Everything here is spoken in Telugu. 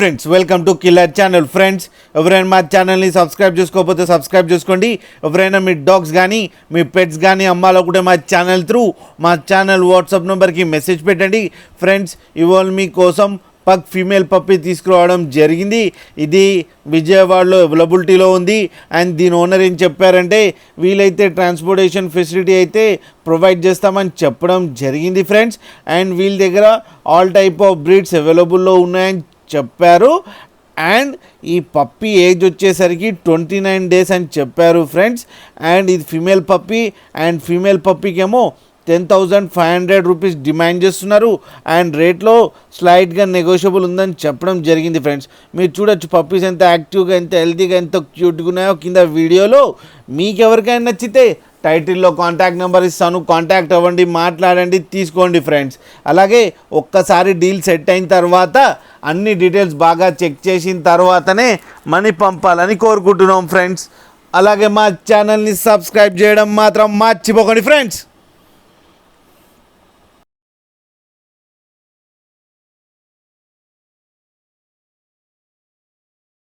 Friends, welcome to killer channel. Friends, ఎవరైనా మా ఛానల్ని సబ్స్క్రైబ్ చేసుకోకపోతే సబ్స్క్రైబ్ చేసుకోండి. ఎవరైనా మీ డాగ్స్ కానీ మీ పెట్స్ కానీ అమ్మాలనుకుంటే మా ఛానల్ త్రూ మా ఛానల్ వాట్సాప్ నెంబర్కి మెసేజ్ పెట్టండి. ఫ్రెండ్స్, ఇవాళ మీకోసం పగ్ ఫీమేల్ పప్పీ తీసుకురావడం జరిగింది. ఇది విజయవాడలో అవైలబిలిటీలో ఉంది. అండ్ దీని ఓనర్ ఏం చెప్పారంటే వీలైతే ట్రాన్స్పోర్టేషన్ ఫెసిలిటీ అయితే ప్రొవైడ్ చేస్తామని చెప్పడం జరిగింది ఫ్రెండ్స్. అండ్ వీళ్ళ దగ్గర ఆల్ టైప్ ఆఫ్ బ్రీడ్స్ అవైలబుల్లో ఉన్నాయని చెప్పారు. అండ్ ఈ పప్పీ ఏజ్ వచ్చేసరికి 29 days అని చెప్పారు ఫ్రెండ్స్. అండ్ ఇది ఫీమేల్ పప్పీ. అండ్ ఫీమేల్ పప్పీకేమో 10,500 రూపీస్ డిమాండ్ చేస్తున్నారు. అండ్ రేట్లో స్లైట్గా నెగోషియబుల్ ఉందని చెప్పడం జరిగింది ఫ్రెండ్స్. మీరు చూడొచ్చు పప్పీస్ ఎంత యాక్టివ్గా, ఎంత హెల్తీగా, ఎంత క్యూట్గా ఉన్నాయో కింద వీడియోలో. మీకు ఎవరికైనా నచ్చితే టైటిల్లో కాంటాక్ట్ నెంబర్ ఇస్తాను, కాంటాక్ట్ అవ్వండి, మాట్లాడండి, తీసుకోండి ఫ్రెండ్స్. అలాగే ఒక్కసారి డీల్ సెట్ అయిన తర్వాత అన్ని డీటెయిల్స్ బాగా చెక్ చేసిన తర్వాతనే మనీ పంపాలని కోరుకుంటున్నాం ఫ్రెండ్స్. అలాగే మా ఛానల్ని సబ్స్క్రైబ్ చేయడం మాత్రం మర్చిపోకండి ఫ్రెండ్స్.